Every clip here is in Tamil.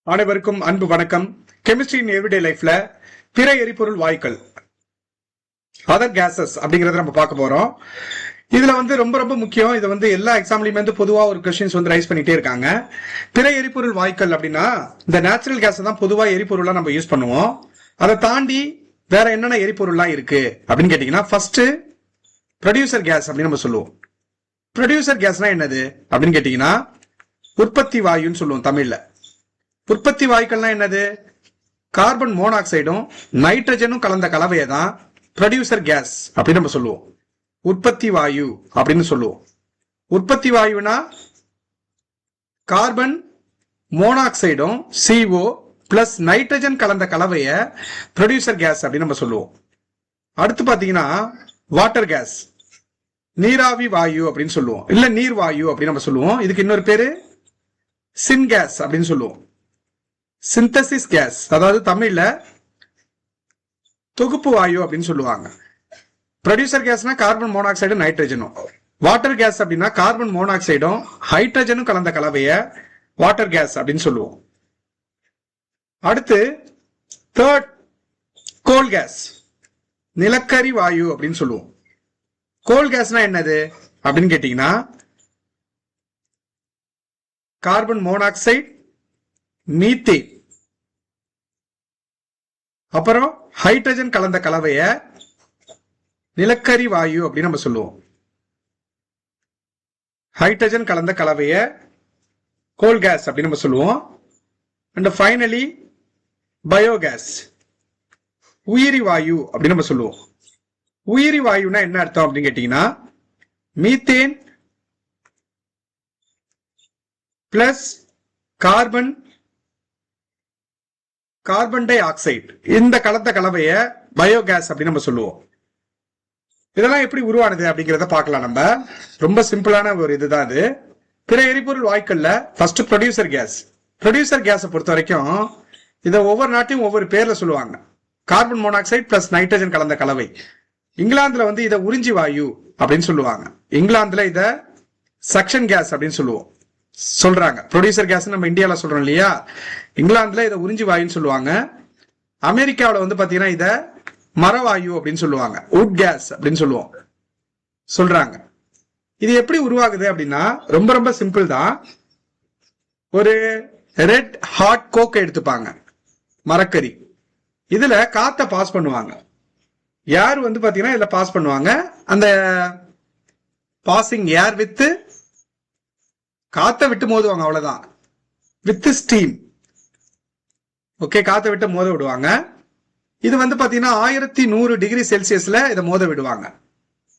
அனைவருக்கும் அன்பு வணக்கம். கெமிஸ்ட்ரி இன் எவ்ரிடே லைஃப்ல பிற எரிபொருள் வாயுக்கள் அதர் கேசஸ் அப்படிங்கறத நம்ம பார்க்க போறோம். இதுல ரொம்ப ரொம்ப முக்கியம். இது எல்லா எக்ஸாம்லயுமே பொதுவா ஒரு கொஸ்டின்ஸ் ரைஸ் பண்ணிட்டே இருக்காங்க. பிற எரிபொருள் வாயுக்கள் அப்படின்னா இந்த நேச்சுரல் கேஸ் தான் பொதுவா எரிபொருளா நம்ம யூஸ் பண்ணுவோம். அதை தாண்டி வேற என்னென்ன எரிபொருள்லாம் இருக்கு அப்படின்னு கேட்டீங்கன்னா, ஃபர்ஸ்ட் ப்ரொடியூசர் கேஸ் அப்படின்னு நம்ம சொல்லுவோம். ப்ரொடியூசர் கேஸ்னா என்னது அப்படின்னு கேட்டீங்கன்னா, உற்பத்தி வாயுன்னு சொல்லுவோம் தமிழ்ல. உற்பத்தி வாயுக்கள்னா என்னது? கார்பன் மோனாக்சைடும் நைட்ரஜனும் கலந்த கலவையை தான் ப்ரொடியூசர் கேஸ் அப்படின்னு நம்ம சொல்லுவோம். உற்பத்தி வாயு அப்படின்னு சொல்லுவோம். உற்பத்தி வாயுனா கார்பன் மோனாக்சைடும் CO பிளஸ் நைட்ரஜன் கலந்த கலவையை ப்ரொடியூசர் கேஸ் அப்படின்னு நம்ம சொல்லுவோம். அடுத்து பாத்தீங்கன்னா வாட்டர் கேஸ், நீராவி வாயு அப்படின்னு சொல்லுவோம், இல்ல நீர் வாயு அப்படின்னு நம்ம சொல்லுவோம். இதுக்கு இன்னொரு பேரு சின் கேஸ் அப்படின்னு சொல்லுவோம். சிந்தசிஸ் கேஸ், அதாவது தமிழ்ல தொகுப்பு வாயு அப்படின்னு சொல்லுவாங்க. ப்ரொடியூசர் கேஸ்னா கார்பன் மோனாக்சைடும் நைட்ரஜனும். வாட்டர் கேஸ் அப்படின்னா கார்பன் மோனாக்சைடும் ஹைட்ரஜனும் கலந்த கலவைய வாட்டர் கேஸ் அப்படின்னு சொல்லுவோம். அடுத்து தேர்ட் கோல் கேஸ், நிலக்கரி வாயு அப்படின்னு சொல்லுவோம். கோல் கேஸ்னா என்னது அப்படின்னு கேட்டீங்கன்னா, கார்பன் மோனாக்சைடு, மீத்தேன், அப்புறம் ஹைட்ரஜன் கலந்த கலவைய நிலக்கரி வாயு அப்படின்னு நம்ம சொல்லுவோம். ஹைட்ரஜன் கலந்த கலவைய கோல் கேஸ் அப்படின்னு நம்ம சொல்லுவோம். அண்ட் ஃபைனலி பயோகேஸ், உயிரி வாயு அப்படின்னு நம்ம சொல்லுவோம். உயிரி வாயுனா என்ன அர்த்தம் அப்படின்னு கேட்டீங்கன்னா, methane plus carbon di oxide இந்த கலந்த கலவைய பயோகேஸ் அப்படின்னு நம்ம சொல்லுவோம். இதெல்லாம் எப்படி உருவானது அப்படிங்கறத பார்க்கலாம். நம்ம ரொம்ப சிம்பிளான ஒரு இதுதான் இது. பிற எரிபொருள் வாயுக்கள்ல ஃபர்ஸ்ட் ப்ரொடியூசர் கேஸ். ப்ரொடியூசர் கேஸை பொறுத்த வரைக்கும் இதை ஒவ்வொரு நாட்டையும் ஒவ்வொரு பேர்ல சொல்லுவாங்க. கார்பன் மோனாக்சைடு பிளஸ் நைட்ரஜன் கலந்த கலவை. இங்கிலாந்துல இதை உறிஞ்சி வாயு அப்படின்னு சொல்லுவாங்க. இங்கிலாந்துல இத சக்ஷன் கேஸ் அப்படின்னு சொல்றாங்க. ப்ரொடியூசர் கேஸ் நம்ம இந்தியால சொல்றோம் இல்லையா, இங்கிலாந்துல இதை உறிஞ்சி வாயுன்னு சொல்லுவாங்க. அமெரிக்காவில் பாத்தீங்கன்னா இத மரவாயு அப்படின்னு சொல்லுவாங்க, உட் கேஸ் அப்படின்னு சொல்றாங்க. இது எப்படி உருவாகுது அப்படின்னா ரொம்ப ரொம்ப சிம்பிள் தான். ஒரு ரெட் ஹாட் கோக் எடுத்துப்பாங்க, மரக்கறி. இதுல காத்த பாஸ் பண்ணுவாங்க. ஏர் பாத்தீங்கன்னா இதுல பாஸ் பண்ணுவாங்க. அந்த பாசிங் ஏர் வித் காத்த விட்டு மோதுவாங்க, அவ்வளவுதான். With steam. ஓகே, காத்த விட்டு மோத விடுவாங்க. இது பாத்தீங்கன்னா 1100 டிகிரி செல்சியஸ்ல இதை மோத விடுவாங்க.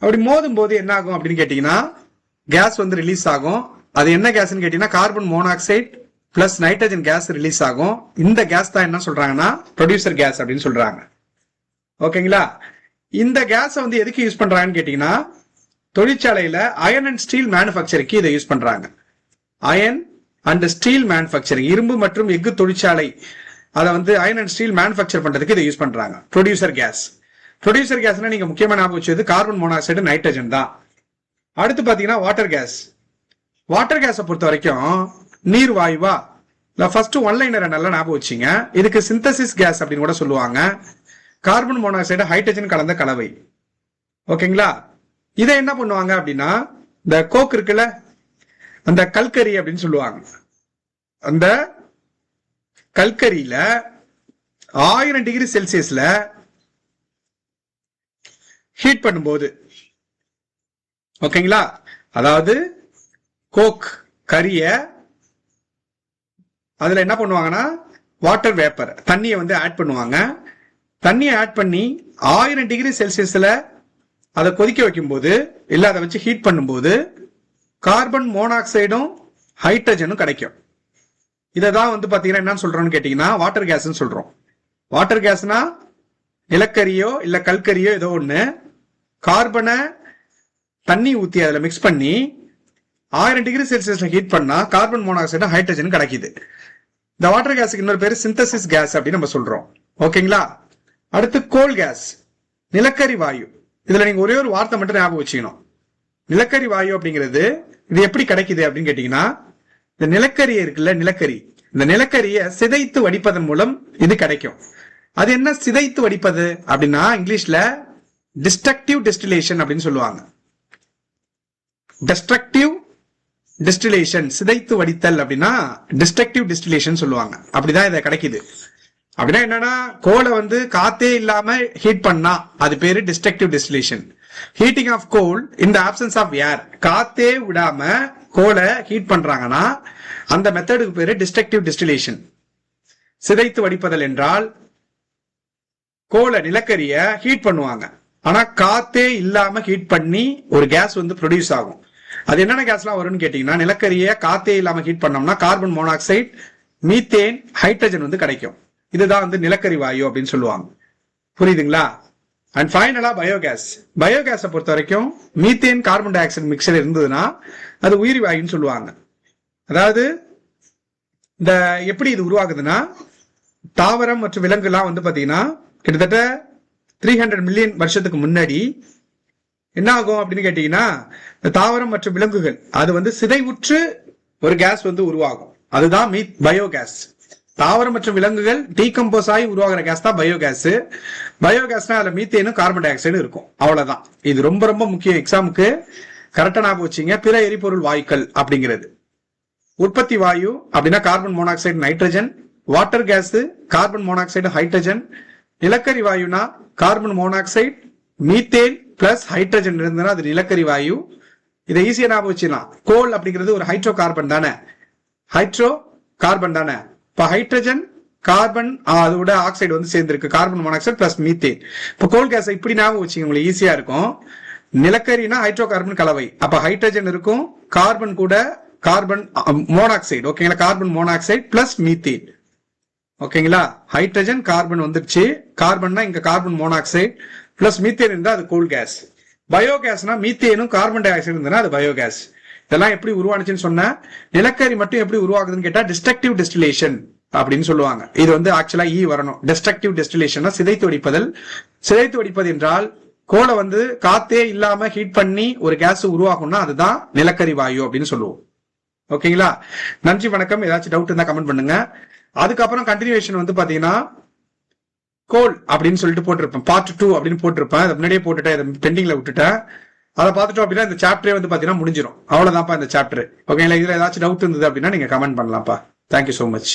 அப்படி மோதும் போது என்ன ஆகும் அப்படின்னு கேட்டீங்கன்னா, கேஸ் ரிலீஸ் ஆகும். அது என்ன கேஸ்ன்னு கேட்டீங்கன்னா, carbon monoxide plus nitrogen gas release ஆகும். இந்த கேஸ் தான் என்ன சொல்றாங்கன்னா ப்ரொடியூசர் கேஸ் அப்படின்னு சொல்றாங்க. ஓகேங்களா? இந்த கேஸ் எதுக்கு யூஸ் பண்றாங்கன்னு கேட்டீங்கன்னா, தொழிற்சாலையில அயர்ன் அண்ட் ஸ்டீல் மேனுஃபேக்சரிங்க்கு இதை யூஸ் பண்றாங்க. அயர்ன் அண்ட் ஸ்டீல் மேனுஃபேக்சரிங், இரும்பு மற்றும் எஃகு தொழிற்சாலை, அதை அயர்ன் அண்ட் ஸ்டீல் மேனுஃபேக்சர் பண்றதுக்கு இதை யூஸ் பண்றாங்க. Producer case. ப்ரொடியூசர் கேஸ்னா நீங்க முக்கியமா ஞாபகம் வச்சது கார்பன் மோனாக்சைடு, நைட்ரஜன் தான். அடுத்து பாத்தீங்கன்னா வாட்டர் கேஸ். வாட்டர் கேஸை பொறுத்த வரைக்கும் நீர் வாயுவா இல்ல ஃபர்ஸ்ட் ஒன்லைனரை நல்லா ஞாபகம் வச்சிங்க. இதுக்கு சிந்தசிஸ் கேஸ் அப்படின்னு கூட சொல்லுவாங்க. கார்பன் மோனாக்சைடு ஹைட்ரஜன் கலந்த கலவை. ஓகேங்களா? இதை என்ன பண்ணுவாங்க அப்படின்னா, இந்த கோக் இருக்குல்ல, அந்த கல்கரி அப்படின்னு சொல்லுவாங்க. அந்த கல்கரியில 1000 டிகிரி செல்சியஸ்ல ஹீட் பண்ணும்போது, ஓகேங்களா, அதாவது கோக் கரிய அதுல என்ன பண்ணுவாங்கன்னா வாட்டர் வேப்பர், தண்ணியை ஆட் பண்ணுவாங்க. தண்ணியை ஆட் பண்ணி 1000 டிகிரி செல்சியஸ்ல அதை கொதிக்க வைக்கும் போது, இல்ல அதை வச்சு ஹீட் பண்ணும்போது கார்பன் மோனாக்சைடும் ஹைட்ரஜனும் கிடைக்கும். இதான் பாத்தீங்கன்னா என்ன சொல்றோம்னு கேட்டீங்கன்னா வாட்டர் கேஸ் சொல்றோம். வாட்டர் கேஸ்னா நிலக்கரியோ இல்ல கல்கரியோ ஏதோ ஒண்ணு கார்பனை தண்ணி ஊத்தி அதுல மிக்ஸ் பண்ணி 1000 டிகிரி செல்சியஸ்ல ஹீட் பண்ணா கார்பன் மோனாக்சைடும் ஹைட்ரஜன் கிடைக்குது. இந்த வாட்டர் கேஸுக்கு இன்னொரு பேரு சிந்தசிஸ் கேஸ் அப்படின்னு நம்ம சொல்றோம். ஓகேங்களா? அடுத்து கோல் கேஸ், நிலக்கரி வாயு. இதுல நீங்க ஒரே ஒரு வார்த்தை மட்டும் ஞாபகம் வச்சுக்கணும். நிலக்கரி வாயு அப்படிங்கிறது இது எப்படி கிடைக்குது அப்படின்னு கேட்டீங்கன்னா, இந்த நிலக்கரி இருக்குல்ல, நிலக்கரி இந்த நிலக்கரியை சிதைத்து வடிப்பதன் மூலம் இது கிடைக்கும். அது என்ன சிதைத்து வடிப்பது அப்படின்னா இங்கிலீஷ்ல டிஸ்ட்ரக்டிவ் டிஸ்டிலேஷன் அப்படின்னு சொல்லுவாங்க. டிஸ்ட்ரக்டிவ் டிஸ்டிலேஷன், சிதைத்து வடித்தல் அப்படின்னா டிஸ்ட்ரக்டிவ் டிஸ்டிலேஷன் சொல்லுவாங்க. அப்படிதான் இதை கிடைக்குது. அப்படின்னா என்னன்னா, கோலை வந்து காத்தே இல்லாம ஹீட் பண்ணா அது பேரு destructive distillation. Heating of coal in the absence of air, காத்தே விடாம கோலை ஹீட் பண்றாங்கன்னா அந்த மெத்தடுக்கு பேரு டிஸ்ட்ரக்டிவ் டிஸ்டிலேஷன். சிதைத்து வடிப்பதல் என்றால் கோலை நிலக்கரிய ஹீட் பண்ணுவாங்க, ஆனா காத்தே இல்லாம ஹீட் பண்ணி ஒரு கேஸ் வந்து ப்ரொடியூஸ் ஆகும். அது என்னென்ன கேஸ்லாம் வரும்னு கேட்டீங்கன்னா, நிலக்கரிய காத்தே இல்லாம ஹீட் பண்ணோம்னா கார்பன் மோனாக்சைடு, மீத்தேன், ஹைட்ரஜன் வந்து கிடைக்கும். இதுதான் வந்து நிலக்கரி வாயு அப்படின்னு சொல்லுவாங்க. புரியுதுங்களா? அண்ட் ஃபைனலா பயோகேஸ். பயோகேஸை பொறுத்த வரைக்கும் methane carbon dioxide mixture இருந்ததுன்னா அது உயிரி வாயுன்னு சொல்லுவாங்க. அதாவது இந்த எப்படி இது உருவாகுதுன்னா, தாவரம் மற்றும் விலங்குலாம் வந்து பாத்தீங்கன்னா கிட்டத்தட்ட 300 மில்லியன் வருஷத்துக்கு முன்னாடி என்ன ஆகும் அப்படின்னு கேட்டீங்கன்னா, தாவரம் மற்றும் விலங்குகள் அது வந்து சிதைவுற்று ஒரு கேஸ் வந்து உருவாகும். அதுதான் பயோகேஸ். தாவரம் மற்றும் விலங்குகள் டீகம்போஸ் ஆகி உருவாகிற கேஸ் தான் பயோகேஸ். பயோகேஸ்னா அதுல மீத்தேனும் கார்பன் டை ஆக்சைடு இருக்கும். அவ்வளவுதான். இது ரொம்ப ரொம்ப முக்கியம். எக்ஸாமுக்கு கரெக்டா ஞாபகம் வச்சுங்க. பிற எரிபொருள் வாயுக்கள் அப்படிங்கிறது உற்பத்தி வாயு அப்படின்னா carbon monoxide, nitrogen. Water gas carbon monoxide, hydrogen. நிலக்கரி வாயுனா carbon monoxide, methane plus hydrogen இருந்ததுன்னா அது நிலக்கரி வாயு. இதை ஈஸியா ஞாபகம் வச்சுக்கலாம். கோல் அப்படிங்கிறது ஒரு ஹைட்ரோ கார்பன் தானே, ஹைட்ரோ கார்பன் தானே. இப்ப ஹைட்ரஜன் கார்பன் அதோட ஆக்சைடு வந்து சேர்ந்திருக்கு, கார்பன் மோனாக்சைடு பிளஸ் மீத்தேன். இப்ப கோல் கேஸ் இப்படி ஞாபகம் வச்சுங்க, உங்களுக்கு ஈஸியா இருக்கும். நிலக்கரினா ஹைட்ரோ கார்பன் கலவை, அப்ப ஹைட்ரஜன் இருக்கும், கார்பன் கூட கார்பன் மோனாக்சைடு, ஓகேங்களா, கார்பன் மோனாக்சைடு பிளஸ் மீத்தேன். ஓகேங்களா, ஹைட்ரஜன் கார்பன் வந்துருச்சு, கார்பன்னா இங்க கார்பன் மோனாக்சைடு பிளஸ் மீத்தேன் இருந்தா அது கோல் கேஸ். பயோகேஸ்னா மீத்தேனும் கார்பன் டை ஆக்சைடு இருந்தா அது பயோகேஸ். இதெல்லாம் எப்படி உருவானுச்சுன்னு சொன்னா, நிலக்கரி மட்டும் எப்படி உருவாகுதுன்னு கேட்டா டிஸ்ட்ரக்டிவ் டிஸ்டிலேஷன் அப்படின்னு சொல்லுவாங்க. இது வந்து ஆக்சுவலா வரணும். டிஸ்ட்ரக்டிவ் டிஸ்டிலேஷன் சிதைத்து வடிப்பதல். சிதைத்து வடிப்பது என்றால் கோலை வந்து காத்தே இல்லாம ஹீட் பண்ணி ஒரு கேஸ் உருவாகும்னா அதுதான் நிலக்கரி வாயு அப்படின்னு சொல்லுவோம். ஓகேங்களா, நன்றி, வணக்கம். ஏதாச்சும் டவுட் இருந்தா கமெண்ட் பண்ணுங்க. அதுக்கப்புறம் கண்டினியூவேஷன் வந்து பாத்தீங்கன்னா கோல் அப்படின்னு சொல்லிட்டு போட்டிருப்பேன், பார்ட் 2 அப்படின்னு போட்டிருப்பேன். அதை முன்னாடியே போட்டுட்டேன், பெண்டிங்ல விட்டுட்டேன். அதை பார்த்துட்டோம் அப்படின்னா இந்த சாப்டரே வந்து பாத்தீங்கன்னா முடிஞ்சிடும். அவ்வளவுதான்ப்பா இந்த சாப்டர். ஓகேங்களா, இதுல ஏதாச்சும் டவுட் இருந்தது அப்படின்னா நீங்க கமெண்ட் பண்ணலாம்ப்பா. Thank you so much.